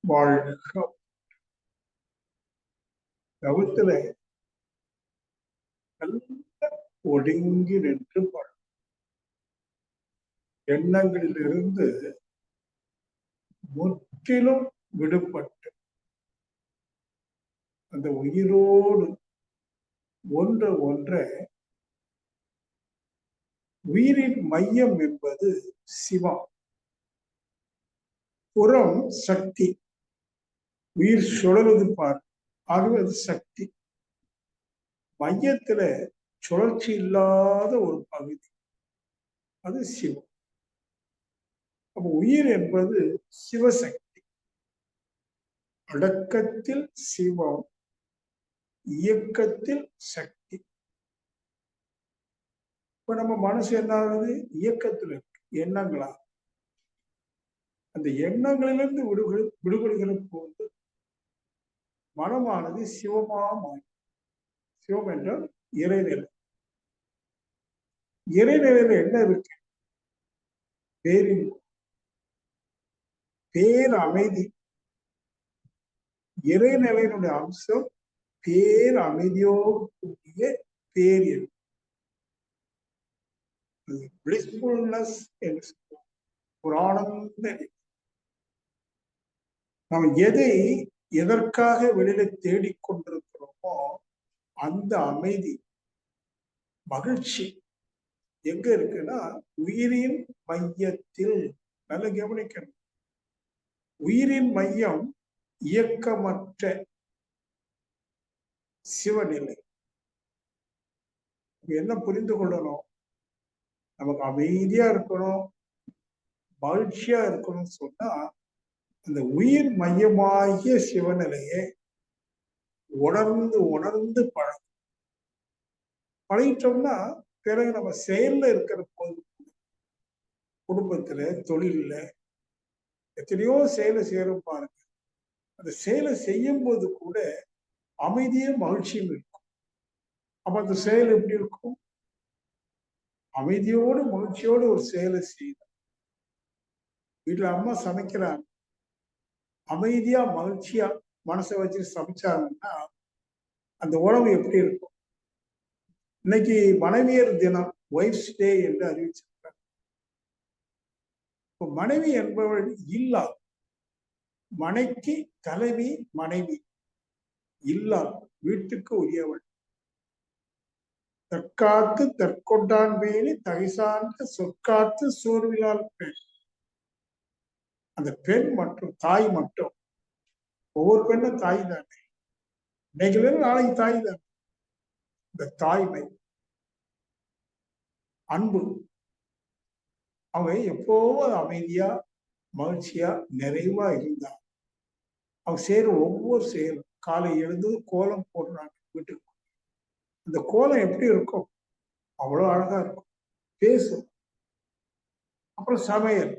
வாழ்க. தவத்துல நல்ல ஒடுங்கி நின்று எண்ணங்களிலிருந்து முற்றிலும் விடுபட்டு அந்த உயிரோடு ஒன்றை உயிரின் மையம் என்பது சிவம், புறம் சக்தி. உயிர் சுழலுது பார், ஆகவே அது சக்தி. மையத்துல சுழற்சி இல்லாத ஒரு பகுதி அது சிவம். அப்ப உயிர் என்பது சிவசக்தி. அடக்கத்தில் சிவம், இயக்கத்தில் சக்தி. இப்ப நம்ம மனசு என்ன ஆகுது? இயக்கத்துல இருக்கு, எண்ணங்களா. அந்த எண்ணங்களிலிருந்து விடுபடுகிற போது மனமானது சிவமா மாறும். சிவம் என்றால் இறைநிலை. இறைநிலையில என்ன இருக்கு? பேர் அமைதி. இறைநிலையினுடைய அம்சம் பேர் அமைதியோடு கூடிய பேரியல். பிளிஸ்ஃபுல்னஸ் என்று சொல்லுவோம், ஒரு ஆனந்த. நாம் எதற்காக வெளியில தேடிக்கொண்டிருக்கிறோமோ அந்த அமைதி, மகிழ்ச்சி எங்க இருக்குன்னா உயிரின் மையத்தில். நல்ல கவனிக்கணும். உயிரின் மையம் இயக்கமற்ற சிவநிலை. என்ன புரிந்து கொள்ளணும்? நமக்கு அமைதியா இருக்கணும், மகிழ்ச்சியா இருக்கணும்னு சொன்னா அந்த உயிர் மையமாகிய சிவநிலையை உணர்ந்து உணர்ந்து பழகிட்டோம்னா பிறகு நம்ம செயல்ல இருக்கிற போது, குடும்பத்துல, தொழில எத்தனையோ செயலை செய்யறோம் பாருங்க. அந்த செயலை செய்யும் போது கூட அமைதியும் மகிழ்ச்சியும் இருக்கும். அப்ப அந்த செயல் எப்படி இருக்கும்? அமைதியோடு மகிழ்ச்சியோடு ஒரு செயலை செய்யணும். வீட்டுல அம்மா சமைக்கிறாங்க, அமைதியா மகிழ்ச்சியா மனசை வச்சு சமைச்சாங்கன்னா அந்த உணவு எப்படி இருக்கும்? இன்னைக்கு மனைவியர் தினம், ஒய்ஃப்ஸ் டே என்று அறிவிச்சிருக்காங்க. இப்போ மனைவி என்பவள் இல்லா, மனைக்கு தலைவி மனைவி, இல்லா வீட்டுக்கு உரியவள். தற்காத்து தற்கொண்டான் வேலி தகைசார்ந்த சொற்காத்து சோர்விலால் பெண். அந்த பெண் மற்றும் தாய் மட்டும், ஒவ்வொரு பெண்ணும் தாய் தானே, இன்னைக்கு நாளைக்கு தாய் தானே. இந்த தாய்மை, அன்பு, அவங்க எப்போவும் அமைதியா மகிழ்ச்சியா நிறைவா இருந்தாங்க. அவங்க செய்யற ஒவ்வொரு செயலும், காலை எழுந்து கோலம் போடுறாங்க வீட்டுக்கு, அந்த கோலம் எப்படி இருக்கும்? அவ்வளவு அழகா இருக்கும், பேசும். அப்புறம் சமையல்,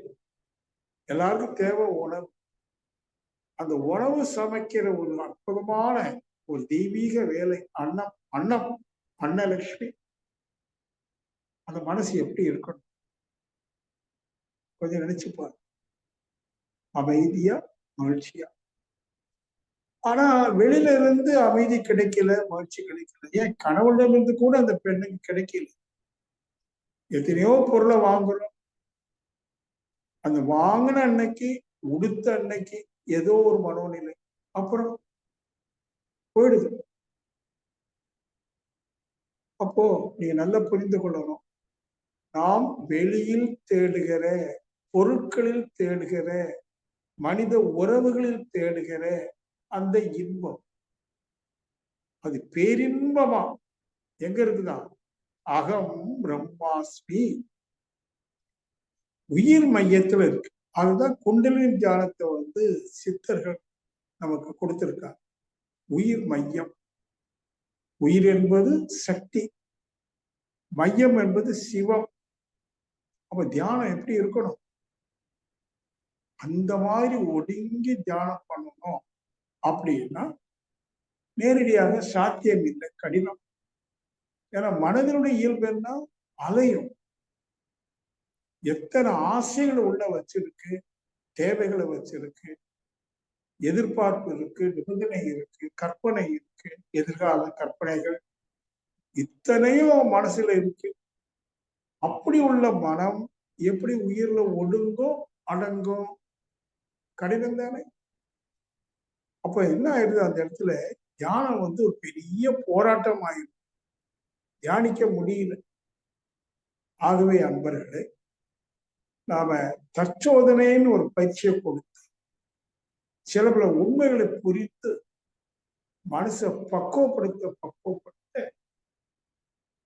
எல்லாருக்கும் தேவை உணவு. அந்த உணவு சமைக்கிற ஒரு அற்புதமான ஒரு தெய்வீக வேலை. அன்னம் அன்னலட்சுமி. அந்த மனசு எப்படி இருக்கணும் கொஞ்சம் நினைச்சுப்பாரு. அமைதியா மகிழ்ச்சியா. ஆனா வெளியில இருந்து அமைதி கிடைக்கல, மகிழ்ச்சி கிடைக்கல. ஏன் கணவனிடம் இருந்து கூட அந்த பெண்ணுக்கு கிடைக்கல. எத்தனையோ பொருளை வாங்குறோம், அந்த வாங்கின அன்னைக்கு, உடுத்த அன்னைக்கு ஏதோ ஒரு மனோநிலை, அப்புறம் போயிடுது. அப்போ நீங்க நல்லா புரிந்து கொள்ளணும், நாம் வெளியில் தேடுகிற பொருட்களில் தேடுகிற மனித உறவுகளில் தேடுகிற அந்த இன்பம், அது பேரின்பமா எங்க இருக்குதான்? அகம் பிரம்மாஸ்மி, உயிர் மையத்துல இருக்கு. அதுதான் குண்டலினி தியானத்தை சித்தர்கள் நமக்கு கொடுத்திருக்காங்க. உயிர் மையம். உயிர் என்பது சக்தி, மையம் என்பது சிவம். அப்ப தியானம் எப்படி இருக்கணும்? அந்த மாதிரி ஒடுங்கி தியானம் பண்ணணும் அப்படின்னா நேரடியாக சாத்தியம் இல்லை, கடினம். ஏன்னா மனதினுடைய இயல்பு என்ன? அலையும். எத்தனை ஆசைகளை உள்ள வச்சிருக்கு, தேவைகளை வச்சிருக்கு, எதிர்பார்ப்பு இருக்கு, நிபந்தனை இருக்கு, கற்பனை இருக்கு, எதிர்கால கற்பனைகள் இத்தனையும் மனசுல இருக்கு. அப்படி உள்ள மனம் எப்படி உயிர்ல ஒடுங்கும் அடங்கும்? கடினம் தானே. அப்ப என்ன ஆயிடுது, அந்த இடத்துல தியானம் ஒரு பெரிய போராட்டம் ஆயிடுது, தியானிக்க முடியல. ஆகவே அன்பர்களே, நாம தற்சோதனைன்னு ஒரு பயிற்சியை கொடுத்து சில பல உண்மைகளை புரிந்து மனச பக்குவப்படுத்த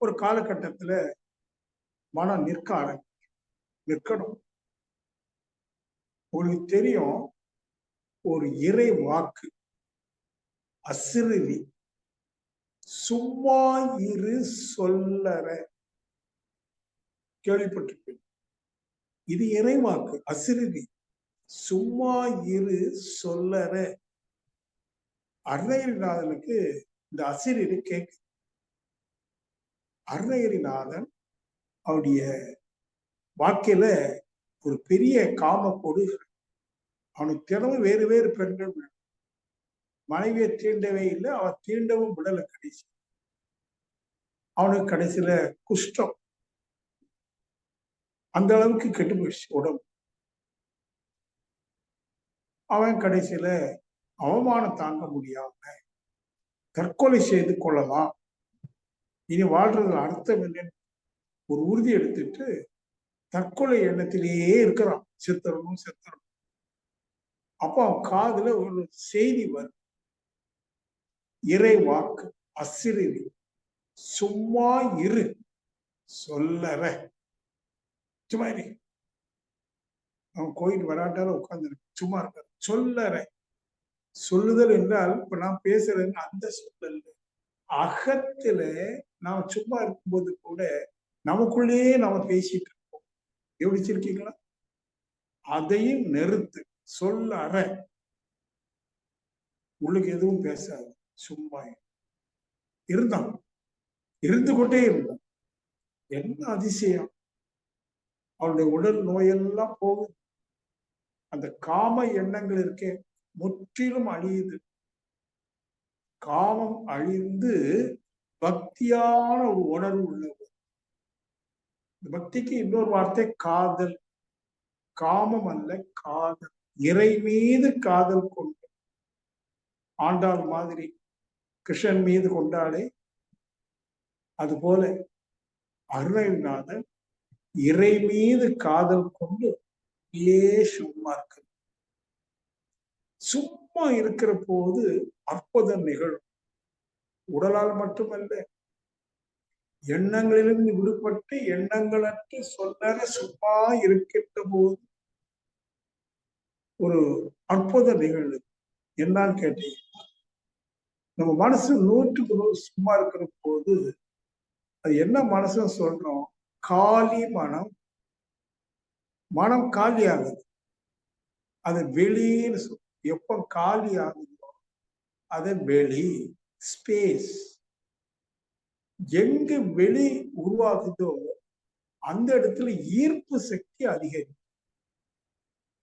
ஒரு காலகட்டத்துல மனம் நிற்கணும். உங்களுக்கு தெரியும், ஒரு இறை வாக்கு அசிறுதி, சும்மா இரு சொல்லற, கேள்விப்பட்டிருப்பேன். இது இறை வாக்கு அசிறுதி, சும்மா இரு சொல்லற. அருணகிரிநாதனுக்கு இந்த அசிறுதி கேட்கு. அருணகிரிநாதன் அவருடைய வாழ்க்கையில ஒரு பெரிய காம கொடு. அவனுக்கு தினமும் வேறு வேறு பெண்கள், மனைவியை தீண்டவே இல்லை, அவன் தீண்டவும் விடலை. கடைசி அவனுக்கு கடைசியில குஷ்டம், அந்த அளவுக்கு கெட்டு போயிடுச்சு உடம்பு. அவன் கடைசியில அவமானம் தாங்க முடியாம தற்கொலை செய்து கொள்ளலாம், இனி வாழ்றதுல அர்த்தம் என்னன்னு ஒரு உறுதி எடுத்துட்டு தற்கொலை எண்ணத்திலேயே இருக்கிறான். செத்துறணும். அப்ப அவன் காதுல ஒரு செய்தி வரும், இறை வாக்கு அசிறுதி, சும்மா இரு சொல்லற. சும்மா இரு. அவன் கோயில் வராட்டால உட்கார்ந்து சும்மா இருக்க. சொல்லற, சொல்லுதல் என்றால் இப்ப நான் பேசுறேன்னு அந்த சொல்லல, அகத்துல நாம சும்மா இருக்கும்போது கூட நமக்குள்ளேயே நாம பேசிட்டு இருக்கோம். கவனிச்சிருக்கீங்களா? அதையும் நிறுத்து. சொல்லற, உள்ளுக்கு எதுவும் பேசாது, சும்மா இருந்தான். இருந்து கொண்டே இருந்தான். என்ன அதிசயம்! அவனுடைய உடல் நோயெல்லாம் போகுது. அந்த காம எண்ணங்கள் இருக்கே முற்றிலும் அழியுது. காமம் அழிந்து பக்தியான ஒரு உணர்வு உள்ளது. பக்திக்கு இன்னொரு வார்த்தை காதல். காமம் அல்ல, காதல். இறை மீது காதல் கொண்டு, ஆண்டாள் மாதிரி கிருஷ்ணன் மீது கொண்டாடே, அது போல அருணகிரிநாதன் இறை மீது காதல் கொண்டு சும்மா இருக்கு. சும்மா இருக்கிற போது அற்புதம் நிகழும். உடலால் மட்டுமல்ல, எண்ணங்களிலிருந்து விடுபட்டு எண்ணங்களற்று சொல்லற சும்மா இருக்கின்ற போது ஒரு அற்புதம் நிகழ்வு. என்னன்னு கேட்டீங்க, நம்ம மனசு 100% சும்மா இருக்கிற போது அது என்ன மனசு சொல்றோம்? காலி மனம். மனம் காலி ஆகுது, அது வெளின்னு சொல்றோம். எப்ப காலி ஆகுதோ அது வெளி, ஸ்பேஸ். எங்க வெளி உருவாகுதோ அந்த இடத்துல ஈர்ப்பு சக்தி அதிகரிக்கும்.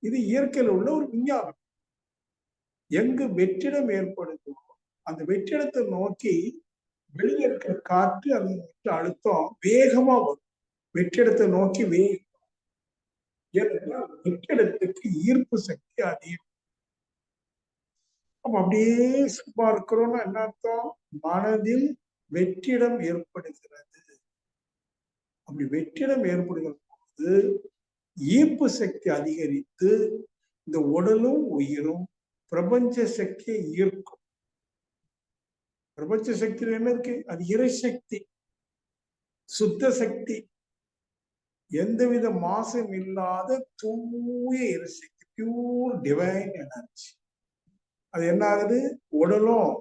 இது இயற்கையில் உள்ள ஒரு விஞ்ஞானம். எங்கு வெற்றிடம் ஏற்படுதோ அந்த வெற்றிடத்தை நோக்கி வெளியே இருக்கிற காற்று, அந்த அழுத்தம் வேகமா வரும். வெற்றிடத்தை நோக்கி வேகம். ஏனென்றால் வெற்றிடத்துக்கு ஈர்ப்பு சக்தி அதிகம். அப்ப அப்படியே சும்மா இருக்கிறோம்னா என்ன அர்த்தம்? மனதில் வெற்றிடம் ஏற்படுகிறது. அப்படி வெற்றிடம் ஏற்படுகிற போது ஈர்ப்பு சக்தி அதிகரித்து இந்த உடலும் உயிரும் பிரபஞ்ச சக்தியை ஈர்க்கும். பிரபஞ்ச சக்தியில் என்ன இருக்கு? அது இறை சக்தி, சுத்த சக்தி, எந்தவித மாசம் இல்லாத தூய இறை சக்தி, பியூர் டிவைன் எனர்ஜி. அது என்ன ஆகுது? உடலும்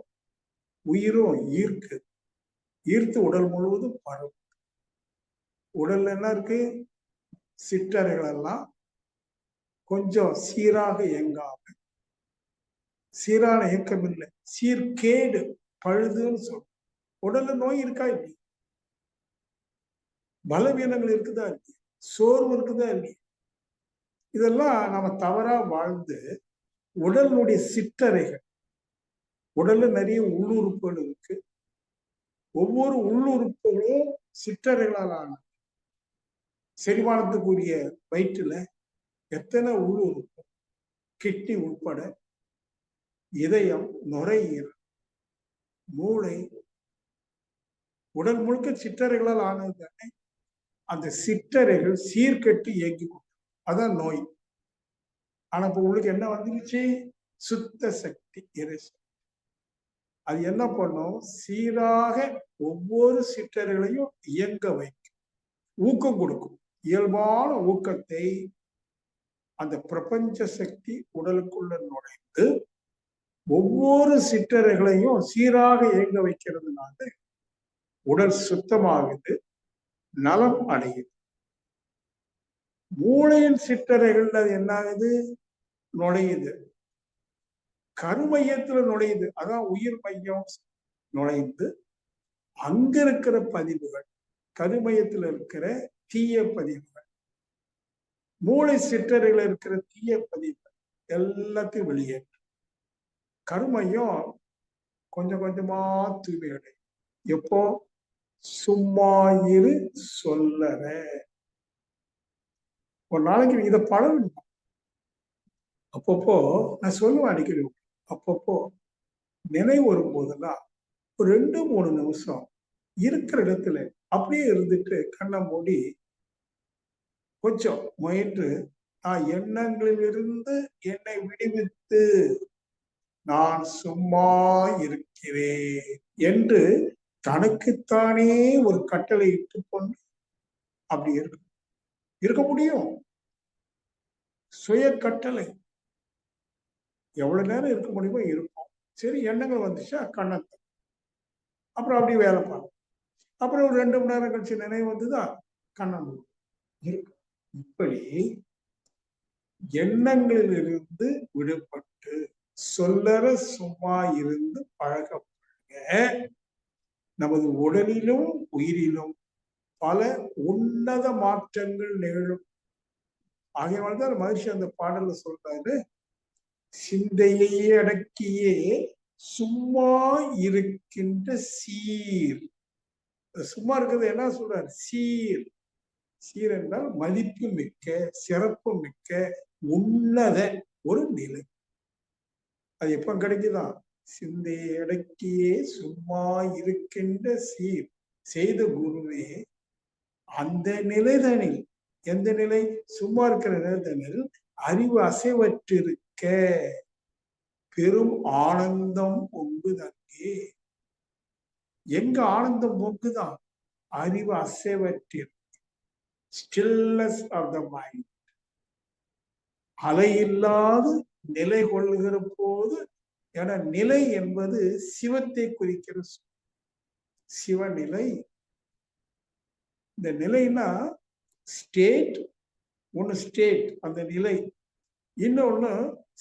உயிரும் ஈர்த்து உடல் முழுவதும் பரவும். உடல்ல என்ன இருக்கு? சிற்றறைகள் எல்லாம் கொஞ்சம் சீராக இயங்காம, சீரான இயக்கம் இல்லை, சீர்கேடு, பழுதுன்னு சொல்றோம். உடல்ல நோய் இருக்கா இல்லையா? பலவீனங்கள் இருக்குதா இல்லையா? சோர்வு இருக்குதா இல்லையா? இதெல்லாம் நம்ம தவறா வாழ்ந்து உடலுடைய சிற்றறைகள். உடல்ல நிறைய உள்ளுறுப்புகள் இருக்கு. ஒவ்வொரு உள்ளுறுப்புகளும் சிற்றறைகளால் ஆன. செரிமானத்துக்குரிய வயிற்றுல எத்தனை உள்ளுறுப்பு, கிட்னி உட்பட, இதயம், நுரையீரல், மூளை, உடல் முழுக்க சிற்றறைகளால் ஆனது தானே. அந்த சிற்றறைகள் சீர்கெட்டு இயங்கி கொண்டு, அதான் நோய். ஆனா இப்ப உங்களுக்கு என்ன வந்துருச்சு? சுத்த சக்தி, இறைசக்தி. அது என்ன பண்ணும்? சீராக ஒவ்வொரு சிற்றறைகளையும் இயங்க வைக்கும், ஊக்கம் கொடுக்கும். இயல்பான ஊக்கத்தை அந்த பிரபஞ்ச சக்தி உடலுக்குள்ள நுழைந்து ஒவ்வொரு சிற்றறைகளையும் சீராக இயங்க வைக்கிறதுனால உடல் சுத்தமாகுது, நலம் அடையுது. மூளையின் சிற்றறைகள்ல என்ன ஆகுது? நுழையுது, கருமையத்துல நுழையுது. அதான் உயிர் மையம் நுழைந்து அங்க இருக்கிற பதிவுகள், கருமையத்துல இருக்கிற தீய பதிவுகள், மூளை சிற்றறைகள் இருக்கிற தீய பதிவுகள் எல்லாத்தையும் வெளியேற்றும். கருமையம் கொஞ்சம் கொஞ்சமா தூய்மை அடையும். எப்போ? சும்மா இரு சொல்லற. ஒரு நாளைக்கு இதை பழகணும். அப்பப்போ நான் சொல்லுவேன் அடிக்கடி, அப்பப்போ நினைவு வரும்போதெல்லாம் ஒரு 2-3 நிமிஷம் இருக்கிற இடத்துல அப்படியே இருந்துட்டு கண்ணை மூடி கொஞ்சம் முயன்று, நான் எண்ணங்களிலிருந்து என்னை விடுவித்து நான் சும்மா இருக்கிறேன் என்று தனக்குத்தானே ஒரு கட்டளை இட்டு கொண்டு அப்படி இருக்க முடியும். சுய கட்டளை. எவ்வளவு நேரம் இருக்க முடியுமோ இருப்போம். சரி, எண்ணங்கள் வந்துச்சா கண்ணத்தை, அப்புறம் அப்படி வேலை பார்ப்போம். அப்புறம் ஒரு 2 மணி நேரம் கழிச்சு நினைவு வந்துதான் கண்ணம் இருக்கு. இப்படி எண்ணங்களிலிருந்து விடுபட்டு சொல்லற சும்மா இருந்து பழக நமது உடலிலும் உயிரிலும் பல உன்னத மாற்றங்கள் நிகழும். ஆகையால்தான் மகிழ்ச்சி அந்த பாடல்ல சொல்றாரு, சிந்தையை அடக்கியே சும்மா இருக்கின்ற சீர். சும்மா இருக்கிறது என்ன சொல்றாரு? சீர். சீர் என்றால் மதிப்பு மிக்க, சிறப்பு மிக்க, உன்னத ஒரு நிலை. அது எப்ப கிடைக்குதான்? சிந்தையை அடக்கியே சும்மா இருக்கின்ற சீர் செய்த குருவே அந்த நிலைதனில், எந்த நிலை? சும்மா இருக்கிற நிலைதனில் அறிவு அசைவற்றிருக்க பெரும் ஆனந்தம் பொங்குதங்கே. எங்க ஆனந்தம் பொங்குதான்? அறிவு அசைவற்றிருக்க. Stillness of the mind. அலையில்லாது நிலை கொள்ளுகிற போது, என நிலை என்பது சிவத்தை குறிக்கிற சிவநிலை. இந்த நிலைனா ஸ்டேட் ஒண்ணு, ஸ்டேட் அந்த நிலை. இன்னொன்னு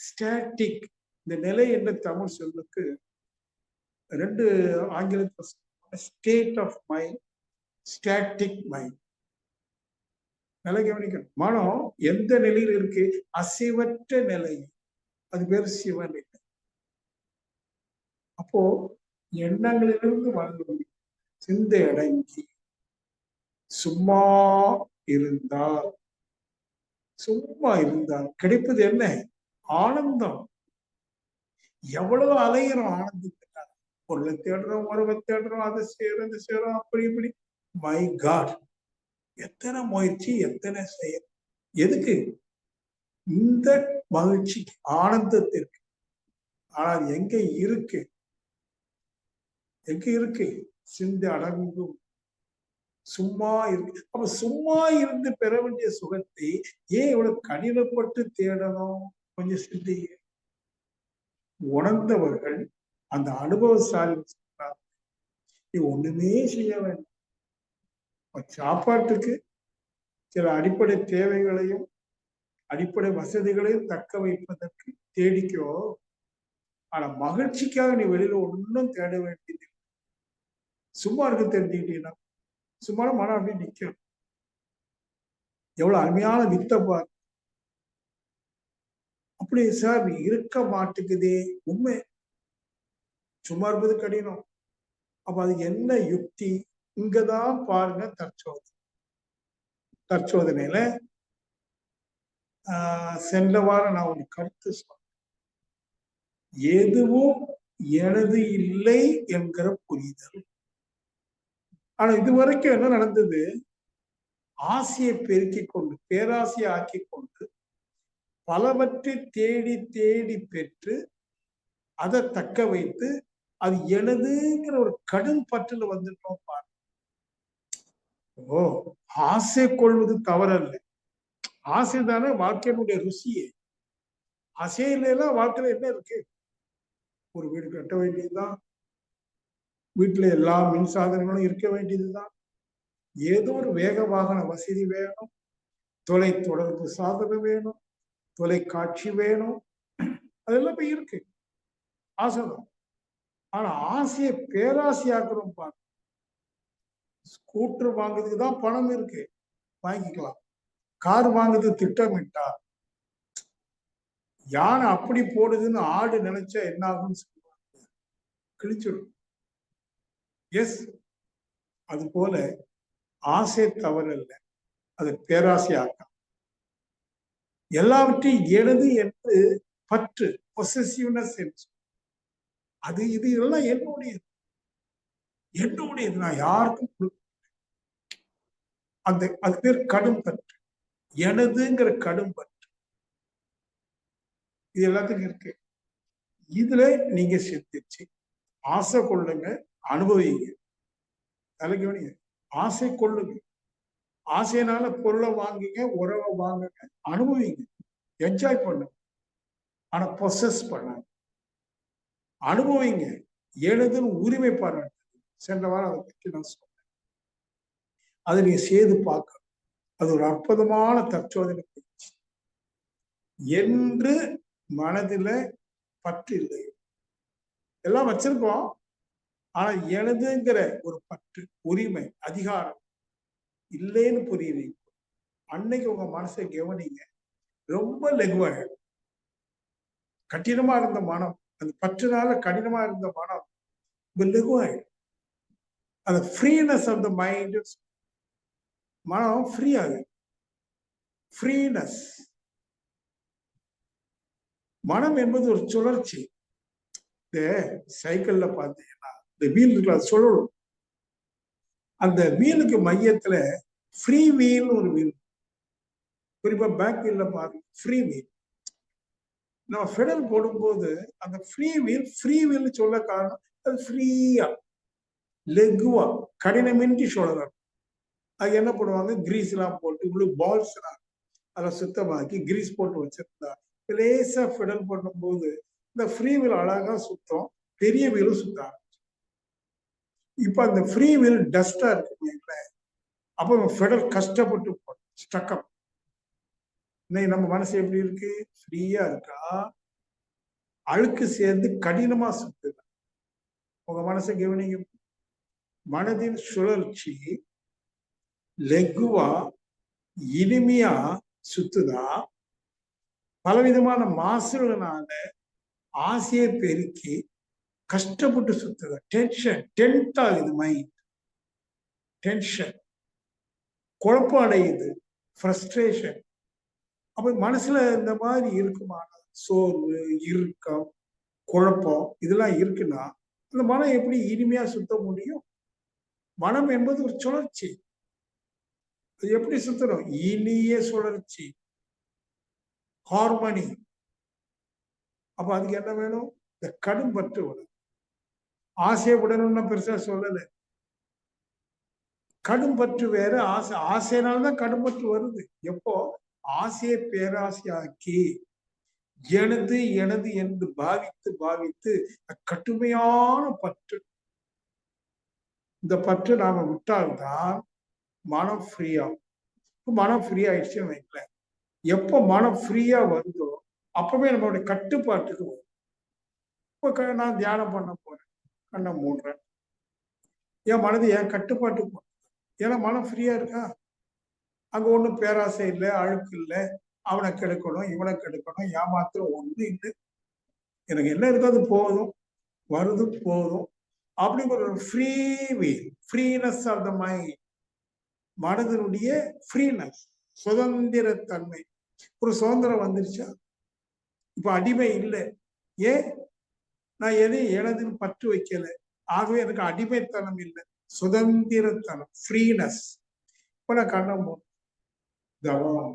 ஸ்டாட்டிக். இந்த நிலை என்ற தமிழ் சொல்லுக்கு 2 ஆங்கிலத்தில் state of mind, static mind. நிலை கவனிக்கணும். மனம் எந்த நிலையில் இருக்கு? அசைவற்ற நிலை. அது பேர் சிவநிலை. அப்போ எண்ணங்களிலிருந்து வாழ்ந்து சிந்தை அடங்கி சும்மா இருந்தால், சும்மா இருந்தால் கிடைப்பது என்ன? ஆனந்தம். எவ்வளவு அலையிறோம் ஆனந்தத்துக்காக. பொருளை தேடுறோம், உறவை தேடுறோம், அதை செய்யறோம், இதை செய்யறோம், அப்படி இப்படி. மை காட், எத்தனை முயற்சி, எத்தனை செயல். எதுக்கு? இந்த மகிழ்ச்சிக்கு, ஆனந்தத்திற்கு. ஆனால் எங்க இருக்கு? எங்க இருக்கு? சிந்தை அடங்கும். சும்மா இருக்கு. அப்ப சும்மா இருந்து பெற வேண்டிய சுகத்தை ஏன் இவ்வளவு கடினப்பட்டு தேடணும்? கொஞ்சம் சிந்தைய உணர்ந்தவர்கள், அந்த அனுபவசாலி சொன்னார், நீ ஒண்ணுமே செய்ய வேண்டும். சாப்பாட்டுக்கு சில அடிப்படை தேவைகளையும் அடிப்படை வசதிகளையும் தக்க வைப்பதற்கு தேடிக்கோ. ஆனா மகிழ்ச்சிக்காக நீ வெளியில ஒன்றும் தேட வேண்டியது. சும்மா இருக்க தெரிஞ்சுக்கிட்டீங்கன்னா சும்மா மனம் அப்படி நிற்கும். எவ்வளவு அருமையான வித்தை பார். அப்படி சார் இருக்க மாட்டேங்குதே. உண்மை. சும்மா இருப்பது கடினம். அப்ப அது என்ன யுக்தி? இங்கதான் பாருங்க தற்சோதனையில சென்ற வாரம் நான் ஒரு கருத்து சொன்னேன். எதுவும் எனது இல்லை என்கிற புரிதல். ஆனா இதுவரைக்கும் என்ன நடந்தது? ஆசையை பெருக்கிக் கொண்டு, பேராசையை ஆக்கி கொண்டு, பலவற்றை தேடி தேடி பெற்று அதை தக்க வைத்து அது எனதுங்கிற ஒரு கடும் பற்றுல வந்துட்டோம் பாருங்க. ஓ, ஆசை கொள்வது தவறல்ல. ஆசை தானே வாழ்க்கையினுடைய ருசியே. ஆசையில வாழ்க்கையில என்ன இருக்கு? ஒரு வீடு கட்ட வேண்டியதுதான், வீட்டுல எல்லா மின் சாதனங்களும் இருக்க வேண்டியதுதான், ஏதோ ஒரு வேக வாகன வசதி வேணும், தொலை தொடர்பு சாதனம் வேணும், தொலைக்காட்சி வேணும், அதெல்லாம் போய் இருக்கு. ஆசைதான். ஆனா ஆசையை பேராசையாக்குறோம் பாருங்க. ஸ்கூட்டர் வாங்குறதுக்கு தான் பணம் இருக்கு, வாங்கிக்கலாம். கார் வாங்குறது திட்டமிட்டா, யானை அப்படி போடுதுன்னு ஆடு நினைச்சா என்ன ஆகும்னு சொல்லுவாங்க, கிழிச்சிடும். எஸ், அது போல ஆசை தவறல்ல, அது பேராசையாக்கம். எல்லாவற்றையும் எனது என்று பற்று, பொசசிவ்னஸ், அது இது எல்லாம் என்னுடையது, என்னுடையது, நான் யாருக்கும் அந்த அது பேர் கடும் பற்று, எனதுங்கிற கடும் பற்று. இது எல்லாத்துக்கும் இருக்கு. இதுல நீங்க சிந்திச்சு ஆசை கொள்ளுங்க, அனுபவிங்க. தலைக்கு ஆசை கொள்ளுங்க. ஆசையினால பொருளை வாங்குங்க, உறவை வாங்குங்க, அனுபவிங்க, என்ஜாய் பண்ணுங்க. ஆனா பொசஸ் பண்ணாங்க, அனுபவிங்க. எனதுன்னு உரிமை பாருங்க. சென்ற வாரம் அதை பற்றி நான் சொன்னேன். அதை நீங்க செய்து பார்க்க, அது ஒரு அற்புதமான தற்சோதனை பயிற்சி. என்று மனதில பற்று இல்லை, எல்லாம் வச்சிருக்கோம். ஆனா எனதுங்கிற ஒரு பற்று, உரிமை, அதிகாரம் இல்லைன்னு புரியுறீங்க. அன்னைக்கு உங்க மனசை கவனிங்க, ரொம்ப லெகுவாயிடும். கடினமா இருந்த மனம், அந்த பற்றுனால கடினமா இருந்த மனம் லெகுவாயிடும். அந்த ஃப்ரீனஸ் ஆஃப் த மைண்ட், மனம் ஃப்ரீ ஆகுது. ஃப்ரீனஸ். மனம் என்பது ஒரு சுழற்சி. இந்த சைக்கிள்ல பார்த்தீங்கன்னா இந்த வீல் இருக்குல்ல, அது சுழலும். அந்த வீலுக்கு மையத்துல ஃப்ரீ வீல் ஒரு வீல், குறிப்பா பேக் வீல்ல பாருங்க, ஃப்ரீ வீல். நம்ம ஃபெடல் போடும்போது அந்த ஃப்ரீ வீல் சொல்ல காரணம், அது ஃப்ரீயா லெகுவா கடினமின்றி சுழலும். அது என்ன பண்ணுவாங்க, கிரீஸ் எல்லாம் போட்டு உங்களுக்கு பால்ஸ் எல்லாம் அதை சுத்தமாக்கி கிரீஸ் போட்டு வச்சிருந்தா லேசா ஃபெடல் பண்ணும்போது இந்த ஃப்ரீ வீல் அழகா சுத்தம், பெரிய வீலும் சுத்த ஆரம்பிச்சு. இப்ப அந்த ஃப்ரீ வீல் டஸ்டா இருக்கு, அப்போ ஃபெடல் கஷ்டப்பட்டு போடும், ஸ்டக்கப். இன்னைக்கு நம்ம மனசு எப்படி இருக்கு? ஃப்ரீயா இருக்கா, அழுக்கு சேர்ந்து கடினமா சுத்துது. உங்க மனசை கவனிங்க. மனதின் சுழற்சி லெகுவா இனிமையா சுத்துதா, பலவிதமான மாசுகளினால ஆசையை பெருக்கி கஷ்டப்பட்டு சுத்துதா? டென்ட் ஆகுது மைண்ட், டென்ஷன், குழப்பம் அடையுது, ஃப்ரஸ்ட்ரேஷன். அப்ப மனசுல இந்த மாதிரி இருக்குமான சோர்வு, இறுக்கம், குழப்பம் இதெல்லாம் இருக்குன்னா அந்த மனம் எப்படி இனிமையா சுத்த முடியும்? மனம் என்பது ஒரு சுழற்சி, அது எப்படி சுத்தணும்? இனிய சுழற்சி, ஹார்மனி. அப்ப அதுக்கு என்ன வேணும்? இந்த கடும் பற்று வேணும். ஆசையை விடணும்னு பெருசா சொல்லல. கடும் பற்று வேற, ஆசை. ஆசையினால்தான் கடும் பற்று வருது. எப்போ ஆசையை பேராசையாக்கி எனது எனது என்று பாவித்து பாவித்து கடுமையான பற்று, இந்த பற்று நாம விட்டால்தான் மனம் ஃப்ரீ ஆகும். மனம் ஃப்ரீ ஆயிடுச்சுன்னு வைக்கல, எப்போ மனம் ஃப்ரீயா வருதோ அப்பவே நம்மளுடைய கட்டுப்பாட்டுக்கு வரும். இப்போ நான் தியானம் பண்ண போறேன், கண்ணை மூடுறேன், என் மனது என் கட்டுப்பாட்டுக்கு வரும். ஏன்னா மனம் ஃப்ரீயா இருக்கா, அங்க ஒண்ணும் பேராசை இல்லை, அழுக்கு இல்லை, அவனை கெடுக்கணும், இவனை கெடுக்கணும், ஏமாத்திரம் ஒண்ணு இல்லை. எனக்கு என்ன இருக்கோ அது போதும், வருது போதும் அப்படிங்கிற ஒரு ஃப்ரீனஸ் ஆஃப் த மைண்ட், மனதினுடைய ஃப்ரீனஸ், சுதந்திரத்தன்மை. ஒரு சுதந்திரம் வந்துருச்சா? இப்ப அடிமை இல்லை. ஏன்? நான் எதையும் எனதுன்னு பற்று வைக்கல. ஆகவே எனக்கு அடிமைத்தனம் இல்லை, சுதந்திரத்தனம், ஃப்ரீனஸ். இப்ப நான் கண்ணம் தவம்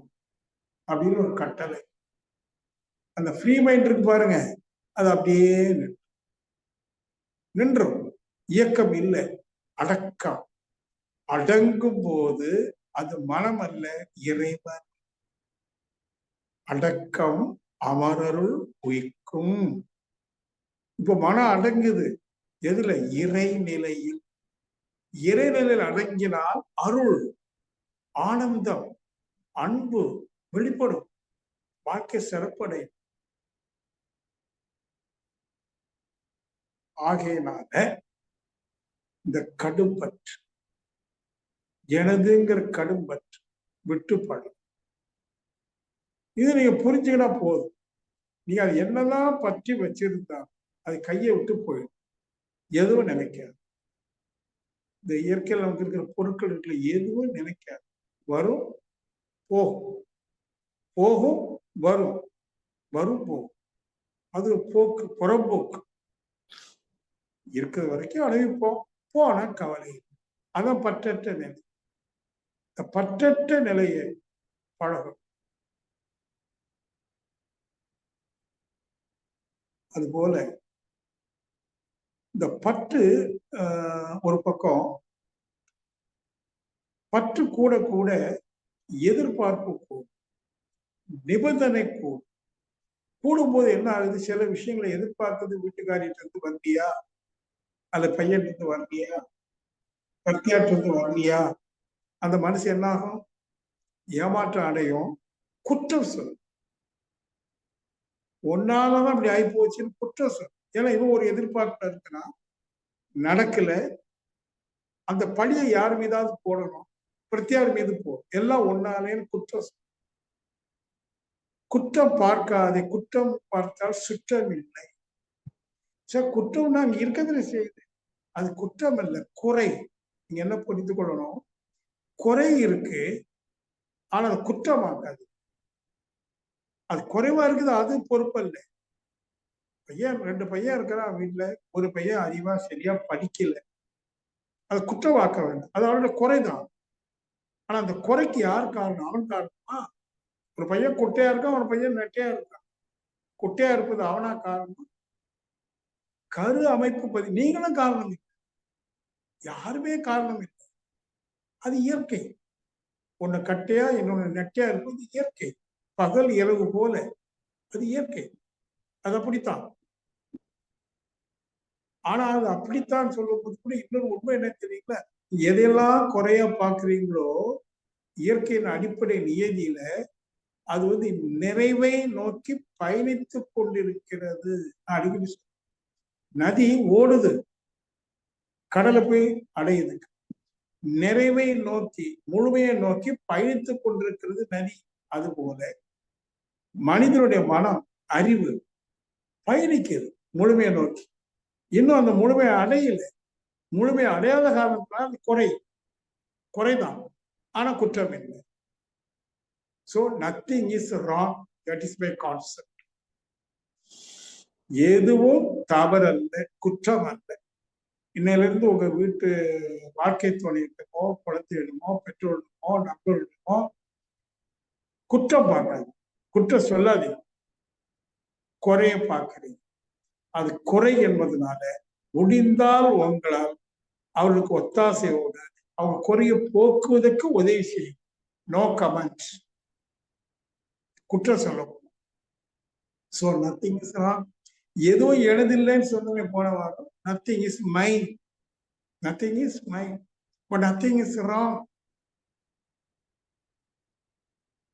அப்படின்னு ஒரு கட்டளை. அந்த ஃப்ரீ மைண்ட் இருக்கு பாருங்க, அது அப்படியே நின்றும். இயக்கம் இல்லை, அடக்கம். அடங்கும் போது அது மனம் அல்ல, இறைவன். அடக்கம் அமரருள் உயிக்கும். இப்ப மனம் அடங்குது எதுல? இறைநிலையில். இறைநிலையில் அடங்கினால் அருள், ஆனந்தம், அன்பு வெளிப்படும், வாழ்க்கை சிறப்படையும். ஆகையினால இந்த கடும்பற்று, எனதுங்கிற கடும்பற்று விட்டுப்படும். இது நீங்க புரிஞ்சுக்கினா போதும். நீங்க அது என்னெல்லாம் பற்றி வச்சிருந்தா அது கையை விட்டு போயிடும், எதுவும் நினைக்காது. இந்த இயற்கையில் நமக்கு இருக்கிற பொருட்கள் இருக்குல்ல, எதுவும் நினைக்காது. வரும் போகும், போகும் வரும், வரும் போகும். அது போக்கு, புறம்போக்கு. இருக்கிற வரைக்கும் அனுபவிப்போம், போனா கவலை. அதான் பற்றற்ற நிலை. இந்த பற்றற்ற நிலையை பழகும். அதுபோல இந்த பற்று ஒரு பக்கம், பற்று கூட கூட எதிர்பார்ப்பு கூடும், நிபந்தனை கூடும். கூடும்போது என்ன ஆகுது? சில விஷயங்களை எதிர்பார்த்தது வீட்டுக்காரிட்டு இருந்து வந்தியா, அல்ல பையன் இருந்து வரலையா, பத்தியாட்டு இருந்து வரலையா, அந்த மனசு என்ன ஆகும்? ஏமாற்றம் அடையும், குற்றம் சொல்லும். ஒன்னாலதான் அப்படி ஆகி போச்சுன்னு குற்றம் சொல்லும். ஏன்னா இவன் ஒரு எதிர்பார்ப்புல இருக்குன்னா நடக்கல, அந்த பழியை யார் மீதாவது போடணும், பிரத்தியார் மீது போடும், எல்லாம் ஒன்னாலேன்னு குற்றம் சொல்லும். குற்றம் பார்க்காதே, குற்றம் பார்த்தால் சுற்றம் இல்லை. சார் குற்றம்னா அங்க இருக்கிறதுல செய்யுது, அது குற்றம் அல்ல, குறை. நீங்க என்ன புரிந்து கொள்ளணும்? குறை இருக்கு, ஆனா அது குற்றமாக்காது. அது குறைவா இருக்குது, அது பொறுப்பல்ல. பையன், 2 பையன் இருக்கிறான் வீட்டுல, ஒரு பையன் அறிவா சரியா படிக்கல, அது குற்றவாக்க வேண்டும், அது அவனோட குறைதான். ஆனா அந்த குறைக்கு யார் காரணம்? அவன் காரணமா? ஒரு பையன் குட்டையா இருக்கான், ஒரு பையன் நெட்டையா இருக்கான். குட்டையா இருப்பது அவனா காரணம்? கரு அமைப்பு நீங்களும் காரணம் இல்லை, யாருமே காரணம் இல்லை. அது இயற்கை. ஒன்னு கட்டையா இன்னொன்னு நெட்டையா இருப்பது இயற்கை. பகல் இரவு போல, அது இயற்கை. அது அப்படித்தான். ஆனா அது அப்படித்தான் சொல்லும்போது கூட இன்னொரு உண்மை என்ன தெரியுங்களா? எதையெல்லாம் குறையா பாக்குறீங்களோ இயற்கையின் அடிப்படை நியதியில அது நிறைவை நோக்கி பயணித்துக் கொண்டிருக்கிறது. அடிக்கடி நதி ஓடுது, கடலை போய் அடையுது, நிறைவை நோக்கி, முழுமையை நோக்கி பயணித்துக் கொண்டிருக்கிறது நதி. அதுபோல மனிதனுடைய மனம், அறிவு பயணிக்கிறது முழுமையை நோக்கி. இன்னும் அந்த முழுமையை அடையல. முழுமையை அடையாத காரணத்தினால் அது குறைதான், ஆனா குற்றம் இல்லை. So nothing is wrong. That is my concept. எதுவும் தவறல்ல, குற்றம் அல்ல. இன்னையிலிருந்து உங்க வீட்டு வாழ்க்கை துணையிடமோ, குழந்தையிடமோ, பெற்றோரிடமோ, நண்பர்களிடமோ குற்றம் பார்க்காது, குற்றம் சொல்லாதீங்க, குறைய பார்க்கிறீங்க. அது குறை என்பதனால முடிந்தால் உங்களால் அவர்களுக்கு ஒத்தாசையோடு அவங்க குறைய போக்குவதற்கு உதவி செய்யும். நோ கமெண்ட், குற்றம் சொல்லணும். So nothing is wrong. எதுவும் எனதில்லைன்னு சொன்னீங்க போன வாரம். Nothing is mine, nothing is mine, but nothing is wrong.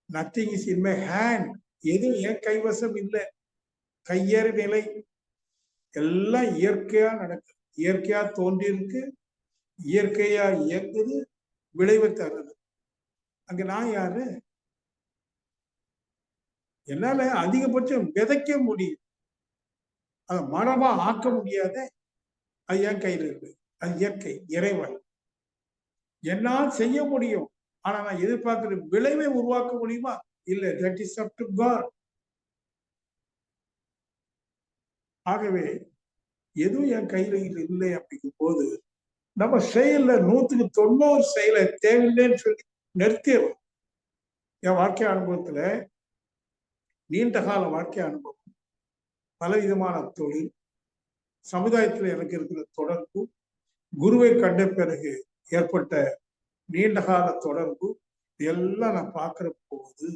Nothing is in my hand. எதுவும் என் கைவசம் இல்லை, கையறு நிலை. எல்லாம் இயற்கையா நடக்குது, இயற்கையா தோன்றி இருக்கு, இயற்கையா இயங்குது, விளைவு தருது. அங்க நான் யாரு? என்னால அதிகபட்சம் விதைக்க முடியும், அதை மரமா ஆக்க முடியாத. அது என் கையில் இருக்கு. அது இயற்கை, இறைவன். என்னால் செய்ய முடியும். ஆனா நான் எதிர்பார்க்கிற விளைவை உருவாக்க முடியுமா? இல்ல. That is up to God. ஆகவே எதுவும் என் கையில இல்லை அப்படிங்கும் போது நம்ம செயல்ல 100% செயலை தேவையில்லைன்னு சொல்லி நிறுத்திடலாம். என் வாழ்க்கை அனுபவத்துல, நீண்ட கால வாழ்க்கை அனுபவம், பலவிதமான தொழில், சமுதாயத்துல எனக்கு இருக்கிற தொடர்பு, குருவை கண்ட பிறகு ஏற்பட்ட நீண்ட கால தொடர்பு, எல்லாம் நான் பார்க்கிற போது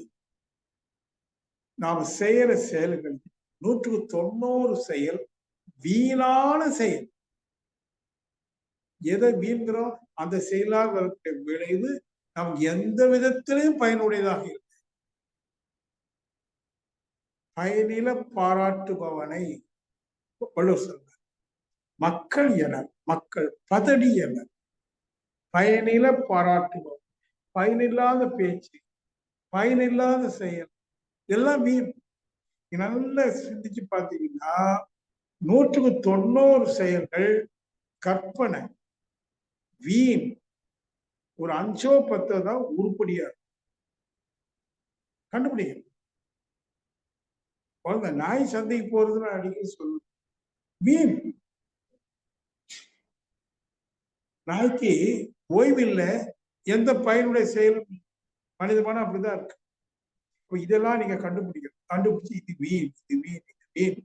நாம செய்யற செயல்கள் 190 செயல் வீணான செயல். எதை வீண்கிறோம்? அந்த செயலாக வரக்கூடிய விளைவு நமக்கு எந்த விதத்திலையும் பயனுடையதாக இருக்கு. பயனில பாராட்டுபவனை வள்ளுவர் சொல்றார். மக்கள் என, மக்கள் பதடி என, பயனில பாராட்டுபவன். பயனில்லாத பேச்சு, பயனில்லாத செயல் எல்லாம் வீண். நல்லா சிந்திச்சு பார்த்தீங்கன்னா 190 செயல்கள் கற்பனை, வீண். ஒரு 5 10 தான் உருப்படியா கண்டுபிடிக்கணும். குழந்தை நாய் சந்தைக்கு போறதுன்னு அடிக்கடி சொல்லு, வீண். நாய்க்கு ஓய்வில்ல, எந்த பயனுடைய செயலும். மனிதமான அப்படிதான் இருக்கு. இதெல்லாம் நீங்க கண்டுபிடிக்கணும். கண்டுபிடிச்சு இது வீண், இது வீண், இது வீண்.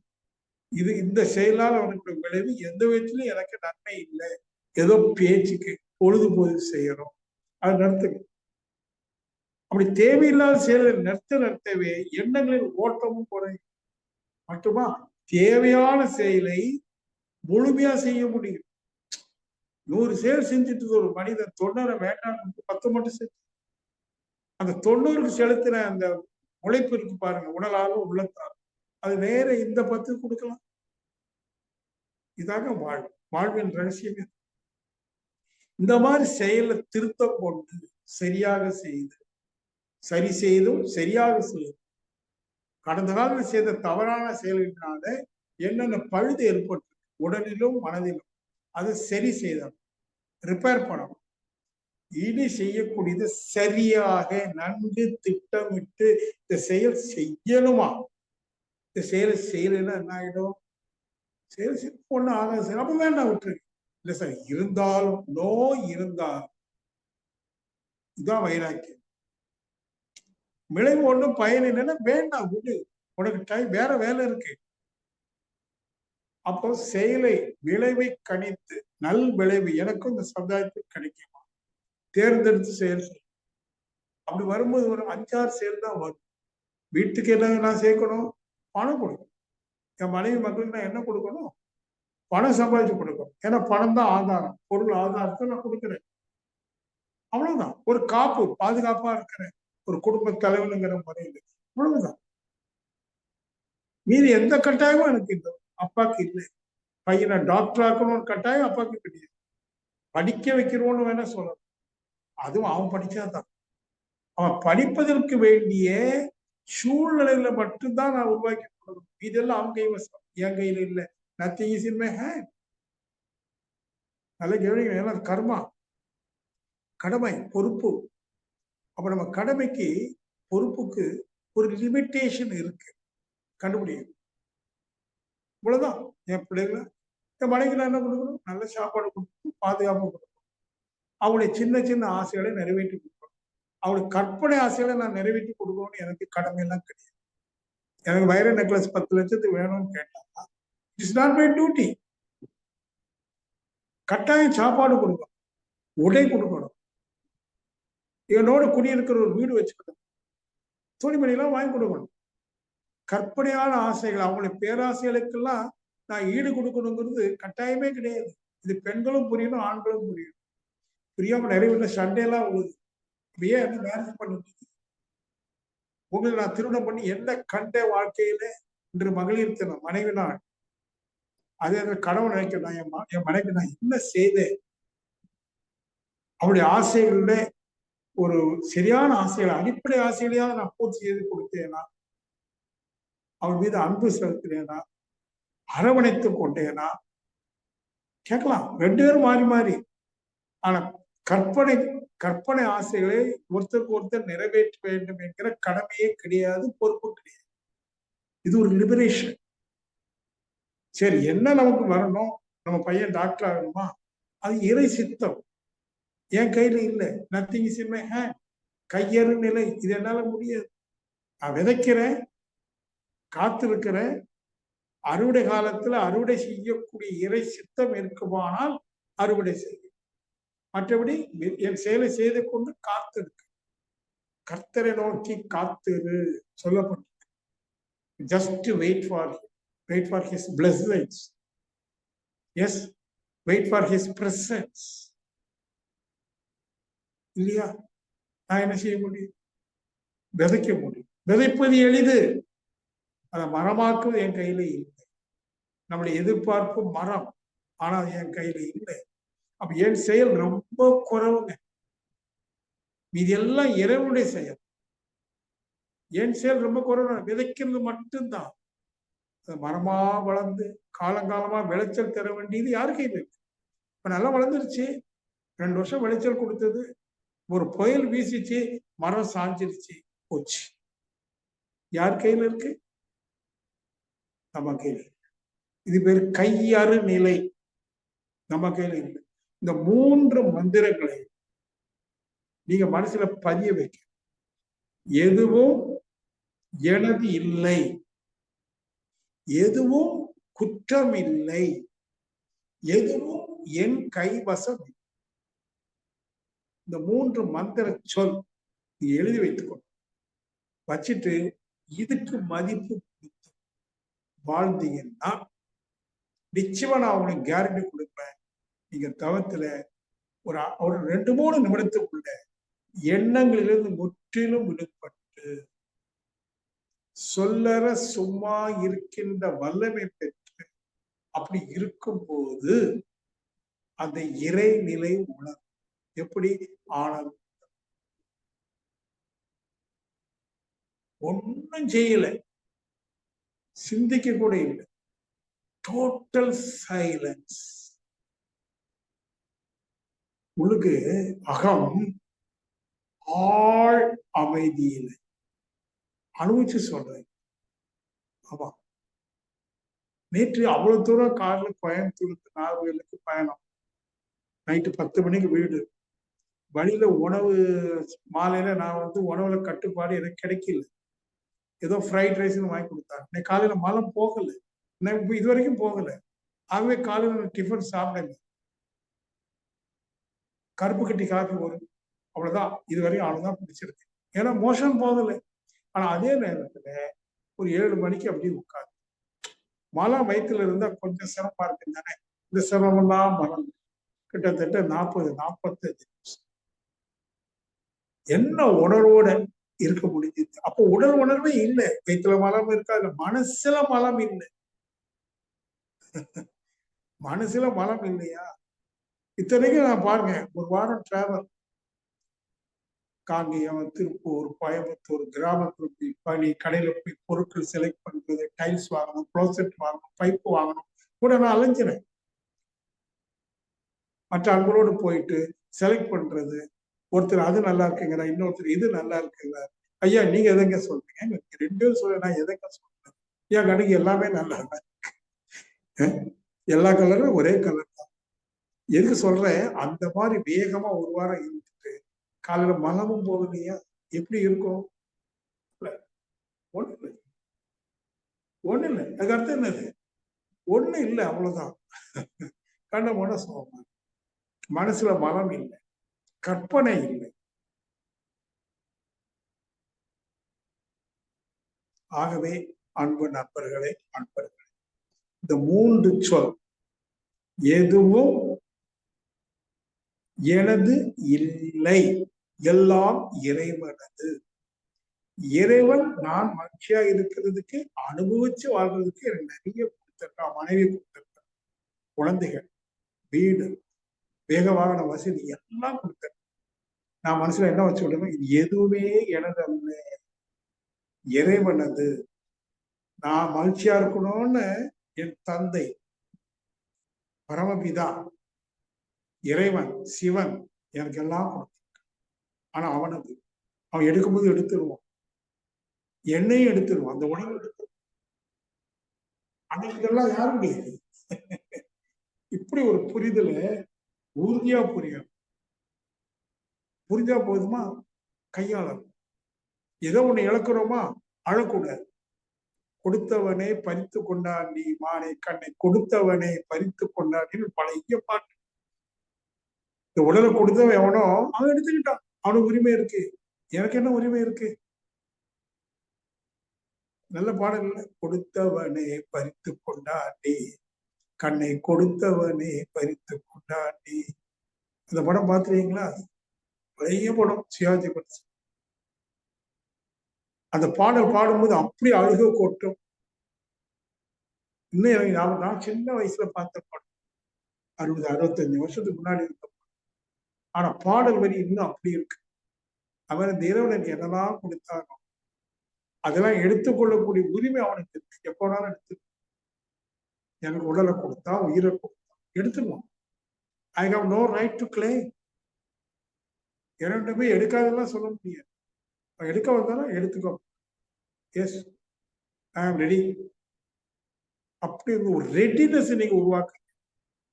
இது இந்த செயலால் அவனுக்கு விளைவு எந்த விதத்திலும் எனக்கு நன்மை இல்லை, ஏதோ பேச்சுக்கு பொழுதுபோது செய்யறோம், அது நடத்துங்க. அப்படி தேவையில்லாத செயலை நிறுத்தவே எண்ணங்களின் ஓட்டமும் குறையும். மட்டுமா தேவையான செயலை முழுமையா செய்ய முடியும். 100 செயல் செஞ்சுட்டு ஒரு மனிதன் 90 வேண்டாம் 10 மட்டும் செஞ்சு அந்த 90க்கு செலுத்தின அந்த உழைப்பு இருக்கு பாருங்க, உடலாலும் உள்ளத்தாலும், அது நேர இந்த 10 கொடுக்கலாம். இதாங்க வாழ்வு, வாழ்வின் ரகசியமே. இந்த மாதிரி செயலை திருத்தம் கொண்டு சரியாக செய்து, சரி செய்தும் சரியாக செய்யும். கடந்த காலத்தில் செய்த தவறான செயல்களினால என்னென்ன பழுது ஏற்பட்டு உடலிலும் மனதிலும், அதை சரி செய்தோம், ரிப்பேர் பண்ணணும். இனி செய்யக்கூடியது சரியாக நன்கு திட்டமிட்டு இந்த செயல் செய்யணுமா? இந்த செயலை செய்யலைன்னா என்ன ஆயிடும்? செயல் ஒண்ணு ஆகாது. அப்ப வேண்டாம், விட்டுரு. இல்ல சார், இருந்தாலும் நோய் இருந்தாலும் இதுதான் வைராக்கியம். விளைவு ஒன்றும் பயன் இல்லைன்னா வேண்டாம், விடு. உனக்கு டைம், வேற வேலை இருக்கு. அப்போ செயலை, விளைவை கணித்து நல் விளைவு எனக்கும் இந்த சமுதாயத்தில் கிடைக்குமா தேர்ந்தெடுத்து செயல் செய்யும். அப்படி வரும்போது ஒரு 5 6 செயல் தான் வரும். வீட்டுக்கு என்ன நான் சேர்க்கணும்? பணம் கொடுக்கணும். என் மனைவி மக்களுக்கு நான் என்ன கொடுக்கணும்? பணம் சம்பாதிச்சு கொடுக்கணும். ஏன்னா பணம் தான் ஆதாரம், பொருள் ஆதாரத்தை நான் கொடுக்குறேன். அவ்வளவுதான். ஒரு காப்பு, பாதுகாப்பா இருக்கிறேன் ஒரு குடும்ப தலைவனுங்கிற முறையில், அவ்வளவுதான். மீறி எந்த கட்டாயமும் எனக்கு இல்லை, அப்பாக்கு இல்லை. பையனை டாக்டர் ஆக்கணும்னு கட்டாயம் அப்பாக்கு கிடையாது. படிக்க வைக்கிறோன்னு வேணா சொல்லலாம், அதுவும் அவன் படிச்சாதான். அவன் படிப்பதற்கு வேண்டிய சூழ்நிலையில மட்டும்தான் நான் உருவாக்கி கொடுக்கணும். இதெல்லாம் அவன் கைவசம், என் கையில இல்லை. Nothing is in my hand. நல்ல கவனிங்க. ஏன்னா கர்மா, கடமை, பொறுப்பு. அப்ப நம்ம கடமைக்கு, பொறுப்புக்கு ஒரு லிமிட்டேஷன் இருக்கு, கண்டுபிடிக்கும். இவ்வளவுதான். என் பிள்ளைகளை, என் மனைவிக்கு நான் என்ன கொடுக்கணும்? நல்ல சாப்பாடு கொடுக்கணும், பாதுகாப்பு கொடுக்கணும், அவங்களுடைய சின்ன சின்ன ஆசைகளை நிறைவேற்றி கொடுக்கணும். அவளுக்கு கற்பனை ஆசைகளை நான் நிறைவேற்றி கொடுக்கணும்னு எனக்கு கடமை எல்லாம் கிடையாது. எனக்கு வைர நெக்லஸ் 10 லட்சத்துக்கு வேணும்னு கேட்டாங்க, இட்ஸ் நாட் மை டியூட்டி. கட்டாயம் சாப்பாடு கொடுக்கணும், உடை கொடுக்கணும், என்னோட குடியிருக்கிற ஒரு வீடு வச்சுக்கணும், துணிமணிலாம் வாங்கி கொடுக்கணும். கற்பனையான ஆசைகள், அவங்களுடைய பேராசைகளுக்கெல்லாம் நான் ஈடு கொடுக்கணுங்கிறது கட்டாயமே கிடையாது. இது பெண்களும் புரியணும், ஆண்களும் புரியணும். புரியாம நிறைய வீட்டுல சண்டையெல்லாம் உழுது. இப்படியே என்ன மேரேஜ் பண்ணிட்டு உங்களை நான் திருமணம் பண்ணி என்ன கண்ட வாழ்க்கையில இன்று மகளிர் தினம், மனைவி நாள், அதே கணவன் நினைக்கிறேன், என் மனைவி நான் என்ன செய்தேன்? அவருடைய ஆசைகள்ல ஒரு சரியான ஆசைகளை, அடிப்படை ஆசைகளையாவது நான் பூர்த்தி செய்து கொடுத்தேனா? அவள் மீது அன்பு செலுத்தினேனா, அரவணைத்து கொண்டேனா? கேட்கலாம். 2 பேரும் மாறி மாறி. ஆனா கற்பனை கற்பனை ஆசைகளை ஒருத்தருக்கு ஒருத்தர் நிறைவேற்ற வேண்டும் என்கிற கடமையே கிடையாது, பொறுப்பு கிடையாது. இது ஒரு லிபரேஷன். சரி, என்ன நமக்கு வரணும்? நம்ம பையன் டாக்டர் ஆகணுமா? அது இறை சித்தம். என் கையில இல்லை. Nothing is in my hand. கையறு நிலை. இது என்னால முடியாது. நான் விதைக்கிறேன், காத்திருக்கிறேன். அறுவடை காலத்துல அறுவடை செய்யக்கூடிய இறை சித்தம் இருக்குமானால் அறுவடை செய்யும். மற்றபடி என் செயலை செய்து கொண்டு காத்திருக்கு. கர்த்தரை நோக்கி காத்திரு சொல்லப்பட்டிருக்கு. Just wait for his blessings. Yes, wait for his presence. இல்லையா? நான் என்ன செய்ய முடியும்? விதைக்க முடியும். விதைப்பது எளிது, அதை மரமாக்குவது என் கையில இல்லை. நம்முடைய எதிர்பார்ப்பு மரம், ஆனா என் கையில இல்லை. அப்ப என் செயல் ரொம்ப குறைவுங்க. இது எல்லாம் இறைவனுடைய செயல். என் செயல் ரொம்ப குறைவு. விதைக்கிறது மட்டும்தான். மரமா வளர்ந்து காலங்காலமா விளைச்சல் தர வேண்டியது யாரு கையில இருக்கு? இப்ப நல்லா வளர்ந்துருச்சு, 2 வருஷம் விளைச்சல் கொடுத்தது. ஒரு புயல் வீசிச்சு, மரம் சாஞ்சிருச்சு, போச்சு. யார் கையில இருக்கு? நம்ம கையில. இது பேர் கையறு நிலை. நம்ம கையில இல்லை. இந்த 3 மந்திரங்களை நீங்க மனசுல பதிய வைக்க. எதுவும் எனது இல்லை, எதுவும் குற்றம் இல்லை, எதுவும் என் கைவசம். இந்த 3 மந்திர சொல் நீ எழுதி வைத்துக்கணும். வச்சுட்டு இதுக்கு மதிப்பு கொடுத்து வாழ்ந்தீங்கன்னா நிச்சயமா நான் உங்களுக்கு கேரண்டி கொடுப்பேன். நீங்க தவத்துல ஒரு 2-3 நிமிடத்துக்குள்ள எண்ணங்களிலிருந்து முற்றிலும் விடுபட்டு சொல்லற சும்மா இருக்கின்ற வல்லமை பெற்று அப்படி இருக்கும்போது அந்த இறைநிலை உணரும். எப்படி? ஆனந்தம். ஒன்னும் செய்யல, சிந்திக்க கூட இல்லை, டோட்டல் சைலன்ஸ். உங்களுக்கு அகம் ஆழ் அமைதியில் அனுபவிச்சு சொல்றேன். ஆமா, நேற்று அவ்வளவு தூரம் கார்ல கோயம்புத்தூருக்கு நாகர்கோயிலுக்கு பயணம். நைட்டு 10 மணிக்கு வீடு. வழியில உணவு, மாலையில நான் உணவுல கட்டுப்பாடு எனக்கு கிடைக்கல. ஏதோ ஃப்ரைட் ரைஸ்ன்னு வாங்கி கொடுத்தாங்க. இன்னைக்கு காலையில மலம் போகல, நான் இது வரைக்கும் போகல. ஆகவே காலையில டிஃபன் சாப்பிடல. கருப்பு கட்டி காஃபி வரும், அவ்வளவுதான். இதுவரையும் அவ்வளவுதான் பிடிச்சிருக்கு. ஏன்னா மோஷன் போகல. ஆனா அதே நேரத்துல ஒரு 7 மணிக்கு அப்படியே உட்காந்து மலம் வயிற்றுல இருந்தா கொஞ்சம் சிரமமா இருக்கு தானே. இந்த சிரமம்லாம் மறந்து கிட்டத்தட்ட 40-45 நிமிஷம் என்ன உணர்வோட இருக்க முடிஞ்சது. அப்போ உடல் உணர்வே இல்லை. வயிற்றுல மலம் இருக்காது, மனசுல மலம் இல்லை. மனசுல மலம் இல்லையா? இத்தனைக்கும் நான் பாருங்க, ஒரு வாரம் டிராவல். காங்கேயம், திருப்பூர், கோயம்புத்தூர், கிராமத்துல போய் பணி, கடையில போய் பொருட்கள் செலக்ட் பண்றது, டைல்ஸ் வாங்கணும், க்ளோசெட் வாங்கணும், பைப்பு வாங்கணும், கூட நான் அலைஞ்சினேன். மற்ற அன்பரோடு போயிட்டு செலக்ட் பண்றது. ஒருத்தர் அது நல்லா இருக்குங்கிறா, இன்னொருத்தர் இது நல்லா இருக்குங்கிறார். ஐயா நீங்க எதைங்க சொல்றீங்க? 2 பேரும் சொல்ல, நான் எதைங்க சொல்றேன்? என் கடைக்கு எல்லாமே நல்லா இருக்கு, எல்லா கலரும் ஒரே கலர் தான். எதுக்கு சொல்றேன்? அந்த மாதிரி வேகமா ஒரு வாரம் இருந்துட்டு காலையில மலமும் போகலையா, எப்படி இருக்கும்? ஒண்ணு இல்லை, ஒண்ணு இல்லை. அதுக்கு அர்த்தம் என்னது? ஒண்ணு இல்லை, அவ்வளவுதான். கண்ண மூட சோமா. மனசுல மலம் இல்லை, கற்பனை இல்லை. ஆகவே அன்பு நண்பர்களே, இந்த 3 சொல், எதுவும் எனது இல்லை, எல்லாம் இறைவனது. இறைவன் நான் மகிழ்ச்சியா இருக்கிறதுக்கு, அனுபவிச்சு வாழ்றதுக்கு எனக்கு நிறைய கொடுத்திருக்கான். மனைவி கொடுத்திருக்கான், குழந்தைகள், வீடு, வேக வாகன வசதி எல்லாம் கொடுத்திருக்கான். நான் மனசுல என்ன வச்சு விடுவேன்? இது எதுவுமே எனது அல்ல, இறைவனது. நான் மகிழ்ச்சியா இருக்கணும்னு என் தந்தை பரமபிதா இறைவன் சிவன் எனக்கு எல்லாம் கொடுத்தான். ஆனா அவனுக்கு அவன் எடுக்கும்போது எடுத்துருவான், என்னையும் எடுத்துருவான், அந்த உணவு எடுத்து அன்னைக்கு இதெல்லாம் யாரும் இல்லை. இப்படி ஒரு புரிதல உறுதியா புரியும். புரிஞ்சா போதுமா கையாளணும். ஏதோ ஒண்ணு இழக்கிறோமா அழக்கூடாது. கொடுத்தவனே பறித்து கொண்டான் நீ மானை கண்ணை கொடுத்தவனே பறித்து கொண்டாடின்னு பழைய பாட்டு. இந்த உடலை கொடுத்தவன் எவனோ அவன் எடுத்துக்கிட்டான், அவனுக்கு உரிமை இருக்கு, எனக்கு என்ன உரிமை இருக்கு? நல்ல பாடல் இல்லை? கொடுத்தவனே பறித்து கொண்டாடி கண்ணை கொடுத்தவனே பறித்து கொண்டாடி. அந்த படம் பாத்துறீங்களா? பழைய படம், சிவாஜி படம். அந்த பாடல் பாடும்போது அப்படி அழுக கொட்டும். இன்னும் எனக்கு நான் சின்ன வயசுல பார்த்த படம், 60-65 வருஷத்துக்கு முன்னாடி இருந்த படம். ஆனா பாடல் வரி இன்னும் அப்படி இருக்கு. அவன் இந்த இறைவன் எனக்கு என்னெல்லாம் கொடுத்தானோ அதெல்லாம் எடுத்துக்கொள்ளக்கூடிய உரிமை அவனுக்கு இருக்கு. எப்ப வேணாலும் எடுத்து எனக்கு உடலை கொடுத்தா உயிரை கொடுத்தா எடுத்துக்குவான். I have no right to claim. இரண்டு போய் எடுக்காதெல்லாம் சொல்ல முடியாது. எடுக்க வந்தாலும் எடுத்துக்கோ, எஸ் ஐ ஆம் ரெடி. அப்படி ஒரு ரெடினஸ் நீங்க உருவாக்கு.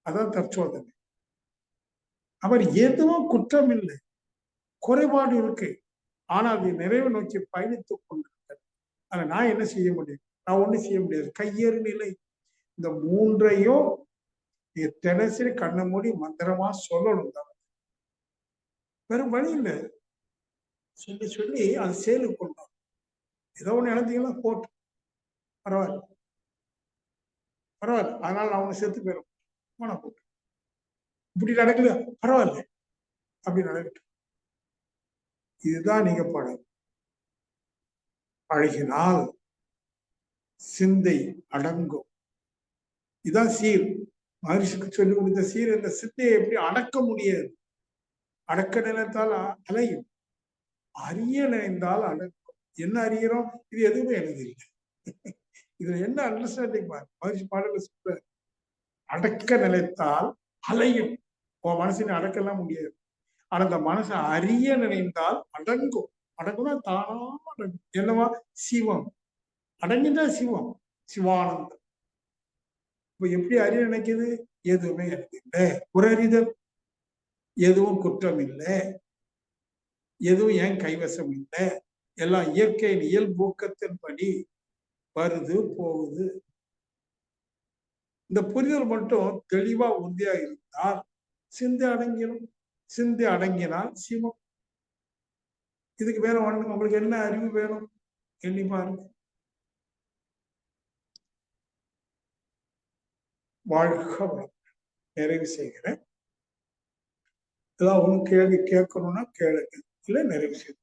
அதான் தற்சோதனை. அவர் எதுவும் குற்றம் இல்லை, குறைபாடு இருக்கு, ஆனா அதை நிறைவு நோக்கி பயணித்துக் கொண்டிருக்கிறார். ஆனா நான் என்ன செய்ய முடியும்? நான் ஒண்ணும் செய்ய முடியாது. கையேறு நிலை. இந்த மூன்றையும் தினசரி கண்ணை மூடி மந்திரமா சொல்லணும் தான். வேற வழி இல்லை. சொல்லி சொல்லி அது செயலுக்கு கொண்டோம். ஏதோ ஒண்ணு இழந்தீங்களா போட்டு பரவாயில்ல பரவாயில்ல, அதனால நான் ஒண்ணு சேர்த்து போயிடும் போட்டு இப்படி நடக்குது பரவாயில்ல, அப்படி நடக்கட்டும். இதுதான் நீங்க படம் பழகினால் சிந்தை அடங்கும். இதான் சீர். மகரிஷிக்கு சொல்லி கொடுத்த சீர். இந்த சிந்தையை எப்படி அடக்க முடியாது? அடக்க நினைத்தால் அலையும், அறிய நினைந்தால் அடக்கும். என்ன அறிகிறோம்? இது எதுவுமே எனக்கு இல்லை. இதுல என்ன அண்டர்ஸ்டாண்டிங் மகரிஷி பாடல சொல்ற, அடக்க நினைத்தால் அலையும். உன் மனசினை அடக்கலாம் முடியாது. ஆனா அந்த மனசை அறிய நினைந்தால் அடங்கும். அடங்குனா தானா அடங்கும். என்னவா? சிவம். அடங்கினா சிவம், சிவானந்தம். இப்ப எப்படி அறிய நினைக்குது? எதுவுமே எனக்கு இல்லை. ஒரு அறிதல், எதுவும் குற்றம் இல்லை, எதுவும் ஏன் கைவசம் இல்லை, எல்லாம் இயற்கையின் இயல்பூக்கத்தின்படி வருது போகுது. இந்த புரிதல் மட்டும் தெளிவா உறுதியா இருந்தால் சிந்தை அடங்கிடும். சிந்தை அடங்கினால் சிவம். இதுக்கு மேல உங்களுக்கு என்ன அறிவு வேணும்? எண்ணி பாருங்க. வாழ்க வளம். நிறைவு செய்கிறேன். ஏதாவது ஒண்ணு கேள்வி கேட்கணும்னா கேளுங்க, இல்ல நிறைவு செய்யணும்.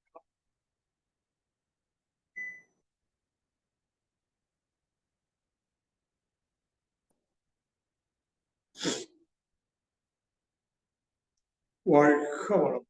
வாழ்க வளம்.